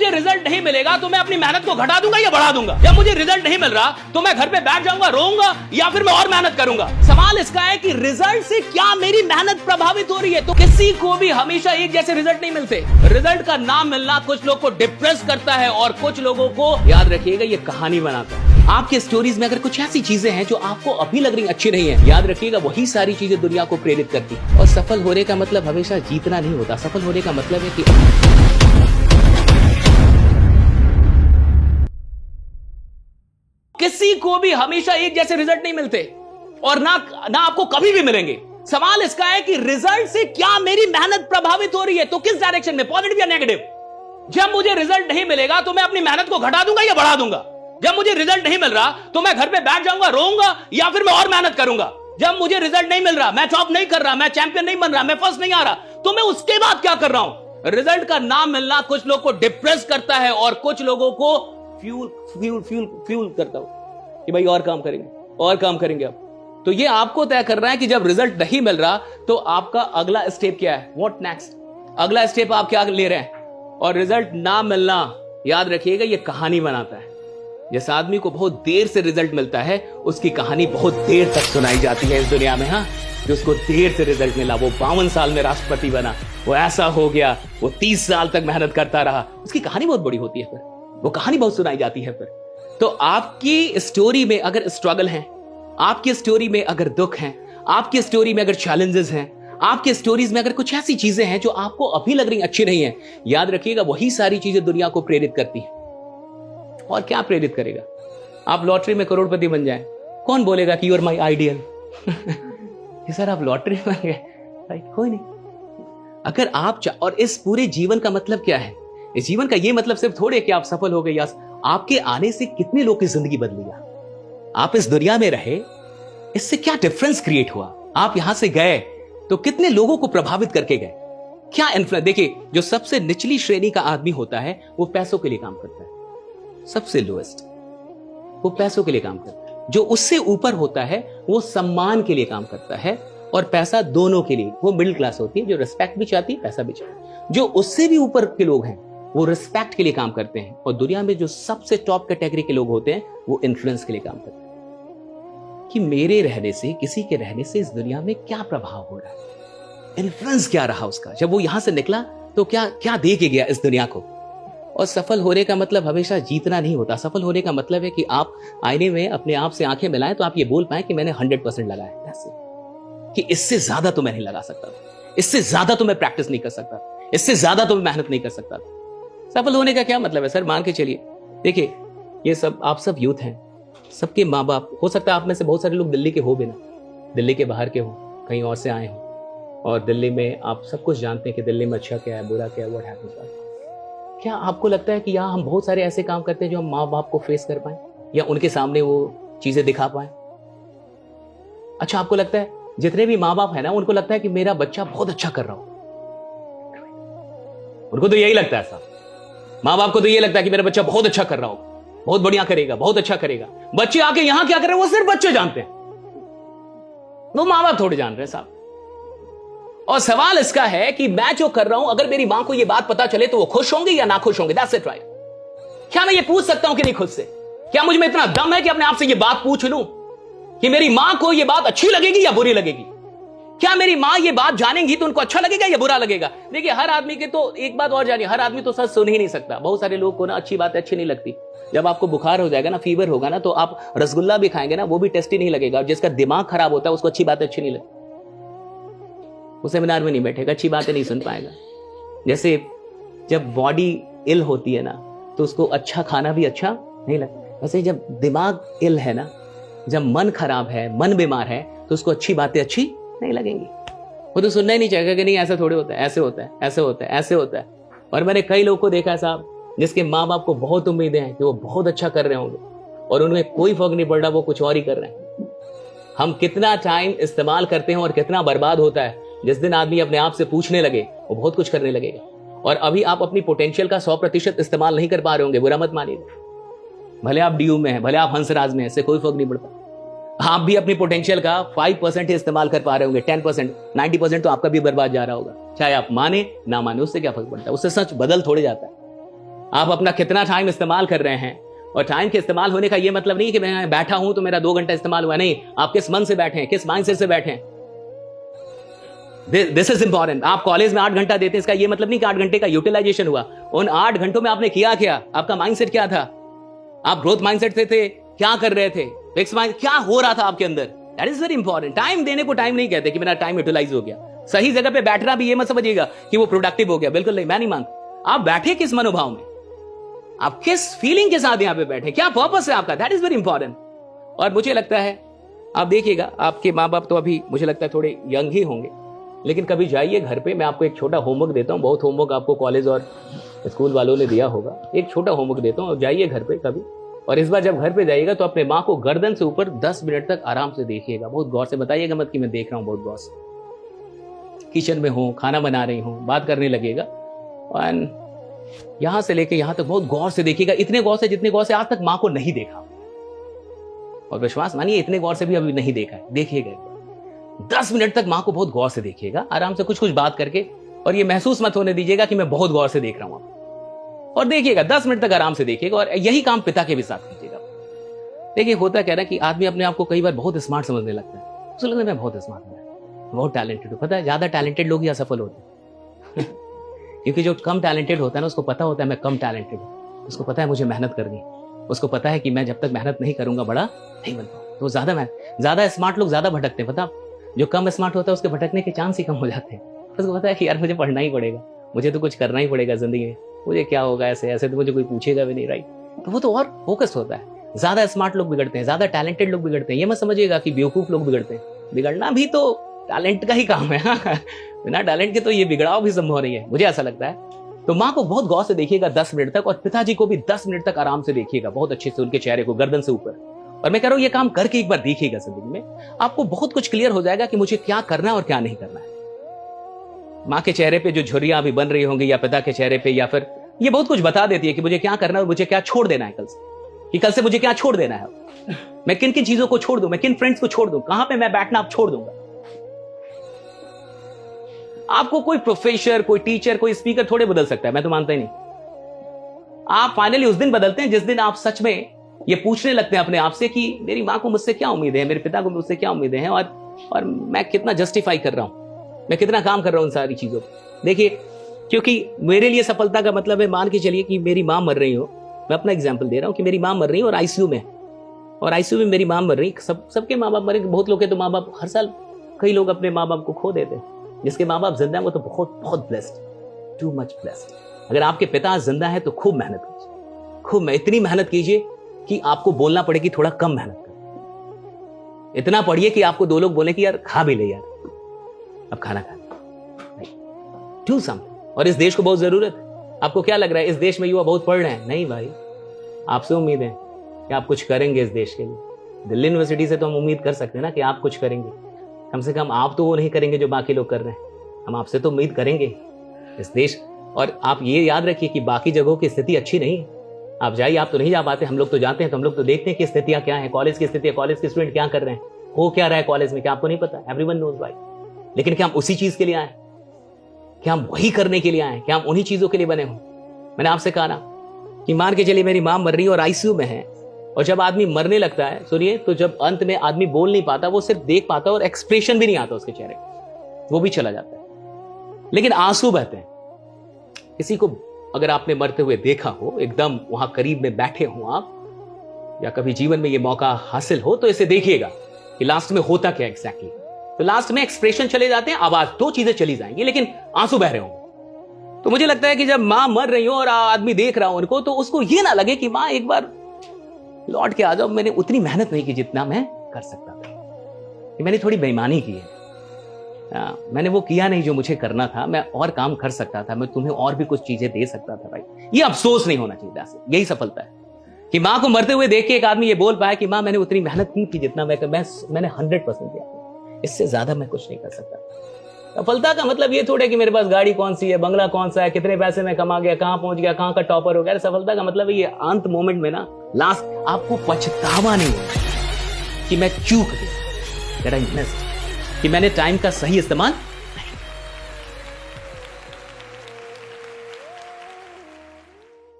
मुझे रिजल्ट नहीं मिलेगा तो मैं अपनी मेहनत को घटा दूंगा या बढ़ा दूंगा। जब मुझे रिजल्ट नहीं मिल रहा तो मैं घर पे बैठ जाऊंगा, रोऊंगा, या फिर मैं और मेहनत करूंगा। सवाल इसका है कि रिजल्ट से क्या मेरी मेहनत प्रभावित हो रही है? तो किसी को भी हमेशा एक जैसे रिजल्ट नहीं मिलते। रिजल्ट का ना मिलना कुछ लोग को डिप्रेस करता है और कुछ लोगों को, याद रखिएगा, ये कहानी बनाता है। आपके स्टोरीज में अगर कुछ ऐसी चीजें हैं जो आपको अभी लग रही अच्छी नहीं है, याद रखिएगा वही सारी चीजें दुनिया को प्रेरित करती है। और सफल होने का मतलब हमेशा जीतना नहीं होता। सफल होने का मतलब है कि किसी को भी हमेशा एक जैसे रिजल्ट नहीं मिलते और ना आपको कभी भी मिलेंगे। सवाल इसका है कि रिजल्ट से क्या मेरी मेहनत प्रभावित हो रही है? तो किस डायरेक्शन में, पॉजिटिव या नेगेटिव? जब मुझे रिजल्ट नहीं मिलेगा तो मैं अपनी मेहनत को घटा दूंगा या बढ़ा दूंगा। जब मुझे रिजल्ट नहीं मिल रहा तो मैं घर पे बैठ जाऊंगा, रोऊंगा, या फिर मैं और मेहनत करूंगा। जब मुझे रिजल्ट नहीं मिल रहा, मैं टॉप नहीं कर रहा, मैं चैंपियन नहीं बन रहा, मैं फर्स्ट नहीं आ रहा, तो मैं उसके बाद क्या कर रहा हूं? रिजल्ट का ना मिलना कुछ लोग को डिप्रेस करता है और कुछ लोगों को फ्यूल करता हूं कि भाई और काम करेंगे, और काम करेंगे। अब तो ये आपको तय करना है कि जब रिजल्ट नहीं मिल रहा तो आपका अगला स्टेप क्या है, व्हाट नेक्स्ट। अगला स्टेप आप क्या ले रहे हैं? और रिजल्ट ना मिलना, याद रखिएगा, ये कहानी बनाता है। जिस आदमी को बहुत देर से रिजल्ट मिलता है उसकी कहानी बहुत देर तक सुनाई जाती है इस दुनिया में। हाँ, जो उसको देर से रिजल्ट मिला, वो 52 साल में राष्ट्रपति बना, वो ऐसा हो गया, वो 30 साल तक मेहनत करता रहा, उसकी कहानी बहुत बड़ी होती है, फिर वो कहानी बहुत सुनाई जाती है। फिर तो आपकी स्टोरी में अगर स्ट्रगल है, आपकी स्टोरी में अगर दुख है, आपकी स्टोरी में अगर चैलेंजेस हैं, आपके स्टोरीज में अगर कुछ ऐसी चीजें हैं जो आपको अभी लग रही अच्छी नहीं है, याद रखिएगा वही सारी चीजें दुनिया को प्रेरित करती है। और क्या प्रेरित करेगा? आप लॉटरी में करोड़पति बन जाएं, कौन बोलेगा कि you are my ideal? Sir आप लॉटरी बन गए, राइट? कोई नहीं। अगर आप और इस पूरे जीवन का मतलब क्या है? इस जीवन का ये मतलब सिर्फ थोड़े कि आप सफल हो गए, या आपके आने से कितने लोग की जिंदगी बदली, आप इस दुनिया में रहे, इससे क्या डिफरेंस क्रिएट हुआ, आप यहां से गए तो कितने लोगों को प्रभावित करके गए, क्या इन्फ्लुएंस। देखिए, जो सबसे निचली श्रेणी का आदमी होता है वो पैसों के लिए काम करता है, सबसे लोएस्ट वो पैसों के लिए काम करता है। जो उससे ऊपर होता है वो सम्मान के लिए काम करता है और पैसा दोनों के लिए। वो मिडिल क्लास होती है जो रिस्पेक्ट भी चाहती है, पैसा भी चाहती है। जो उससे भी ऊपर के लोग हैं वो रिस्पेक्ट के लिए काम करते हैं, और दुनिया में जो सबसे टॉप कैटेगरी के लोग होते हैं वो इन्फ्लुएंस के लिए काम करते हैं कि मेरे रहने से, किसी के रहने से इस दुनिया में क्या प्रभाव हो रहा है, इन्फ्लुएंस क्या रहा उसका। जब वो यहां से निकला तो क्या क्या दे के गया इस दुनिया को। और सफल होने का मतलब हमेशा जीतना नहीं होता। सफल होने का मतलब है कि आप आईने में अपने आप से आंखें मिलाएं तो आप ये बोल पाए कि मैंने 100% लगाया, कि इससे ज्यादा तो मैं नहीं लगा सकता, इससे ज्यादा तो मैं प्रैक्टिस नहीं कर सकता, इससे ज्यादा तो मैं मेहनत नहीं कर सकता। सफल होने का क्या मतलब है सर? मान के चलिए, देखिए, ये सब आप सब यूथ हैं, सबके माँ बाप, हो सकता है आप में से बहुत सारे लोग दिल्ली के हो भी ना, दिल्ली के बाहर के हो, कहीं और से आए हो, और दिल्ली में आप सब कुछ जानते हैं कि दिल्ली में अच्छा क्या है, बुरा क्या है, व्हाट हैपेंस। क्या आपको लगता है कि यहाँ हम बहुत सारे ऐसे काम करते हैं जो हम माँ बाप को फेस कर पाए या उनके सामने वो चीजें दिखा पाए? अच्छा, आपको लगता है जितने भी माँ बाप है ना, उनको लगता है कि मेरा बच्चा बहुत अच्छा कर रहा हो, उनको तो यही लगता है साहब। माँ बाप को तो ये लगता है कि मेरा बच्चा बहुत अच्छा कर रहा हो, बहुत बढ़िया करेगा, बहुत अच्छा करेगा। बच्चे आके यहां क्या कर रहे हैं वो सिर्फ बच्चे जानते हैं, वो माँ बाप थोड़े जान रहे हैं साहब। और सवाल इसका है कि मैं जो कर रहा हूं, अगर मेरी मां को यह बात पता चले तो वो खुश होंगे या ना खुश होंगे? That's it, right? क्या मैं ये पूछ सकता हूं कि नहीं खुद से? क्या मुझ में इतना दम है कि अपने आप से ये बात पूछ लूं कि मेरी मां को यह बात अच्छी लगेगी या बुरी लगेगी? क्या मेरी मां ये बात जानेंगी तो उनको अच्छा लगेगा या बुरा लगेगा? देखिए, हर आदमी के तो एक बात और जानिए, हर आदमी तो सच सुन ही नहीं सकता। बहुत सारे लोग को ना अच्छी बातें अच्छी नहीं लगती। जब आपको बुखार हो जाएगा ना, फीवर होगा ना, तो आप रसगुल्ला भी खाएंगे ना, वो भी टेस्टी नहीं लगेगा। और जिसका दिमाग खराब होता है उसको अच्छी बातें अच्छी नहीं लगती, वो सेमिनार में नहीं बैठेगा, अच्छी बातें नहीं सुन पाएगा। जैसे जब बॉडी इल होती है ना तो उसको अच्छा खाना भी अच्छा नहीं लगता, वैसे जब दिमाग इल है ना, जब मन खराब है, मन बीमार है, तो उसको अच्छी बातें अच्छी नहीं लगेंगी। वो तो सुनना ही नहीं चाहेगा कि नहीं ऐसा थोड़े होता है, ऐसे होता है, ऐसे होता है, ऐसे होता है। और मैंने कई लोगों को देखा है साहब, जिसके माँ बाप को बहुत उम्मीदें हैं कि वो बहुत अच्छा कर रहे होंगे और उन्हें कोई फर्क नहीं पड़ रहा, वो कुछ और ही कर रहे हैं। हम कितना टाइम इस्तेमाल करते हैं और कितना बर्बाद होता है। जिस दिन आदमी अपने आप से पूछने लगे वो बहुत कुछ करने लगेगा। और अभी आप अपनी पोटेंशियल का 100% इस्तेमाल नहीं कर पा रहे होंगे, बुरा मत मानिएगा। भले आप डीयू में हैं, भले आप हंसराज में हैं, इससे कोई फर्क नहीं पड़ता। आप भी अपनी पोटेंशियल का 5% ही इस्तेमाल कर पा रहे होंगे, 10%, 90% तो आपका भी बर्बाद जा रहा होगा। चाहे आप माने ना माने, उससे क्या फर्क पड़ता है? उससे सच बदल थोड़े जाता है। आप अपना कितना टाइम इस्तेमाल कर रहे हैं। और टाइम के इस्तेमाल होने का ये मतलब नहीं कि मैं बैठा हूं तो मेरा 2 घंटा इस्तेमाल हुआ, नहीं, आप किस मन से बैठे हैं, किस माइंडसेट से बैठे हैं। This is important. आप कॉलेज में 8 घंटा देते हैं, इसका ये मतलब नहीं कि 8 घंटे का यूटिलाइजेशन हुआ। उन 8 घंटों में आपने किया क्या, आपका माइंडसेट क्या था, आप ग्रोथ माइंडसेट से थे, क्या कर रहे थे, फिक्स माइंड क्या हो रहा था आपके अंदर। That is very important. Time देने को टाइम नहीं कहते कि मेरा टाइम यूटिलाइज हो गया। सही जगह पे बैठना भी ये मत समझिएगा कि वो प्रोडक्टिव हो गया, बिल्कुल नहीं, मैं नहीं मानता। आप बैठे किस मनोभाव में, आप किस फीलिंग के साथ यहां पे बैठे, क्या पर्पस है आपका, दैट इज वेरी इंपॉर्टेंट। और मुझे लगता है आप देखिएगा, आपके माँ बाप तो अभी मुझे लगता है थोड़े यंग ही होंगे, लेकिन कभी जाइए घर पे, मैं आपको एक छोटा होमवर्क देता हूँ। बहुत होमवर्क आपको कॉलेज और स्कूल वालों ने दिया होगा, एक छोटा होमवर्क देता हूँ। जाइए घर पे कभी, और इस बार जब घर पे जाइएगा तो अपने माँ को गर्दन से ऊपर 10 मिनट तक आराम से देखिएगा, बहुत गौर से, बताइएगा मत कि मैं देख रहा हूँ, बहुत गौर से। किचन में हूँ, खाना बना रही हूँ, बात करने लगेगा, और यहां से लेके यहां तक बहुत गौर से देखिएगा, इतने गौर से जितने गौर से आज तक माँ को नहीं देखा। और विश्वास मानिए इतने गौर से भी अभी नहीं देखा है, देखिएगा 10 मिनट तक माँ को बहुत गौर से देखिएगा, आराम से कुछ कुछ बात करके। और ये महसूस मत होने दीजिएगा कि मैं बहुत गौर से देख रहा हूं, और देखिएगा 10 मिनट तक आराम से देखिएगा। और यही काम पिता के भी साथ कीजिएगा। देखिए होता क्या है कि आदमी अपने आप को कई बार बहुत स्मार्ट समझने लगता है, उसे लगता है मैं बहुत स्मार्ट हूं, बहुत टैलेंटेड हूं। पता है ज्यादा टैलेंटेड लोग ही असफल होते हैं क्योंकि जो कम टैलेंटेड होता है ना, उसको पता होता है मैं कम टैलेंटेड हूं, उसको पता है मुझे मेहनत करनी है, उसको पता है कि मैं जब तक मेहनत नहीं करूंगा बड़ा नहीं बन पाऊंगा। तो ज्यादा स्मार्ट लोग ज्यादा भटकते हैं। पता, जो कम स्मार्ट होता है उसके भटकने के चांस ही कम हो जाते हैं। उसको पता है कि यार मुझे पढ़ना ही पड़ेगा, मुझे तो कुछ करना ही पड़ेगा जिंदगी में, मुझे क्या होगा, ऐसे ऐसे तो मुझे कोई पूछेगा भी नहीं, राइट। तो वो तो और फोकस्ड होता है। ज्यादा स्मार्ट लोग बिगड़ते हैं, ज्यादा टैलेंटेड लोग बिगड़ते हैं। ये मत समझिएगा कि बेवकूफ लोग बिगड़ते हैं, बिगड़ना भी तो टैलेंट का ही काम है बिना टैलेंट के तो ये बिगड़ाव भी संभव नहीं है, मुझे ऐसा लगता है। तो माँ को बहुत गौर से देखिएगा 10 मिनट तक, और पिताजी को भी 10 मिनट तक आराम से देखिएगा, बहुत अच्छे से उनके चेहरे को गर्दन से ऊपर। और मैं कह रहा हूं ये काम करके एक बार देखिएगा जिंदगी में, आपको बहुत कुछ क्लियर हो जाएगा कि मुझे क्या करना है और क्या नहीं करना है। माँ के चेहरे पे जो झुर्रियां अभी बन रही होंगी, या पिता के चेहरे पे, या फिर ये बहुत कुछ बता देती है कि मुझे क्या करना है और मुझे क्या छोड़ देना है कल से, कि कल से मुझे क्या छोड़ देना है, मैं किन किन चीजों को छोड़ दूं, मैं किन फ्रेंड्स को छोड़ दूं, कहां पे मैं बैठना अब छोड़ दूंगा। आपको कोई प्रोफेसर, कोई टीचर, कोई स्पीकर थोड़े बदल सकता है, मैं तो मानता ही नहीं। आप फाइनली उस दिन बदलते हैं जिस दिन आप सच में ये पूछने लगते हैं अपने आप से कि मेरी माँ को मुझसे क्या उम्मीदें हैं, मेरे पिता को मुझसे क्या उम्मीदें हैं, और मैं कितना जस्टिफाई कर रहा हूं, मैं कितना काम कर रहा हूं उन सारी चीजों को। देखिए, क्योंकि मेरे लिए सफलता का मतलब है, मान के चलिए कि मेरी माँ मर रही हो, मैं अपना एग्जाम्पल दे रहा हूं कि मेरी माँ मर रही है और आईसीयू में, और आईसीयू में मेरी माँ मर रही, सबके माँ बाप मरे, बहुत लोग के तो माँ बाप हर साल कई लोग अपने माँ बाप को खो देते हैं। जिसके माँ बाप जिंदा है वो तो बहुत बहुत ब्लेस्ड, टू मच ब्लेस्ड। अगर आपके पिता जिंदा है तो खूब मेहनत कीजिए, खूब इतनी मेहनत कीजिए कि आपको बोलना पड़े कि थोड़ा कम मेहनत कर, इतना पढ़िए कि आपको 2 लोग बोले कि यार खा भी ले यार, अब खाना खा, डू समथिंग। और इस देश को बहुत जरूरत है। आपको क्या लग रहा है इस देश में युवा बहुत पढ़ रहे हैं? नहीं भाई, आपसे उम्मीद है कि आप कुछ करेंगे इस देश के लिए। दिल्ली यूनिवर्सिटी से तो हम उम्मीद कर सकते हैं ना कि आप कुछ करेंगे, कम से कम आप तो वो नहीं करेंगे जो बाकी लोग कर रहे हैं, हम आपसे तो उम्मीद करेंगे इस देश। और आप ये याद रखिए कि बाकी जगहों की स्थिति अच्छी नहीं है, आप जाइए, आप तो नहीं जा पाते, हम लोग तो जाते हैं, तो हम लोग तो देखते हैं कि स्थितियां क्या है, कॉलेज की स्थिति, कॉलेज के स्टूडेंट क्या कर रहे हैं, हो क्या रहा है कॉलेज में, क्या आपको नहीं पता? एवरीवन नोज भाई। लेकिन क्या हम उसी चीज के लिए आए? क्या हम वही करने के लिए आए? क्या हम उन्हीं चीजों के लिए बने हो? मैंने आपसे कहा ना कि मान के चलिए मेरी मां मर रही है और आईसीयू में है, और जब आदमी मरने लगता है, सुनिए, तो जब अंत में आदमी बोल नहीं पाता, वो सिर्फ देख पाता है और एक्सप्रेशन भी नहीं आता उसके चेहरे, वो भी चला जाता है, लेकिन आंसू बहते हैं। किसी को अगर आपने मरते हुए देखा हो, एकदम वहां करीब में बैठे हो आप, या कभी जीवन में ये मौका हासिल हो, तो इसे देखिएगा कि लास्ट में होता क्या एग्जैक्टली। तो लास्ट में एक्सप्रेशन चले जाते हैं, आवाज, 2 चीजें चली जाएंगी, लेकिन आंसू बह रहे होंगे। तो मुझे लगता है कि जब मां मर रही हो और आदमी देख रहा हो उनको, तो उसको ये ना लगे कि मां एक बार लौट के आ जाओ, मैंने उतनी मेहनत नहीं की जितना मैं कर सकता था, मैंने थोड़ी बेईमानी की है, मैंने वो किया नहीं जो मुझे करना था, मैं और काम कर सकता था, मैं तुम्हें और भी कुछ चीजें दे सकता था। भाई, ये अफसोस नहीं होना चाहिए। यही सफलता है कि मां को मरते हुए देख के एक आदमी ये बोल पाया कि मां मैंने उतनी मेहनत नहीं की जितना मैंने 100% किया, इससे ज्यादा मैं कुछ नहीं कर सकता। सफलता का मतलब ये थोड़े कि मेरे पास गाड़ी कौन सी है, बंगला कौन सा है, कितने पैसे में कमा गया, कहां पहुंच गया, कहां का टॉपर हो गया। सफलता का मतलब ये अंत मोमेंट में ना, लास्ट आपको पछतावा नहीं होगा कि मैं चूक गया, कि मैंने टाइम का सही इस्तेमाल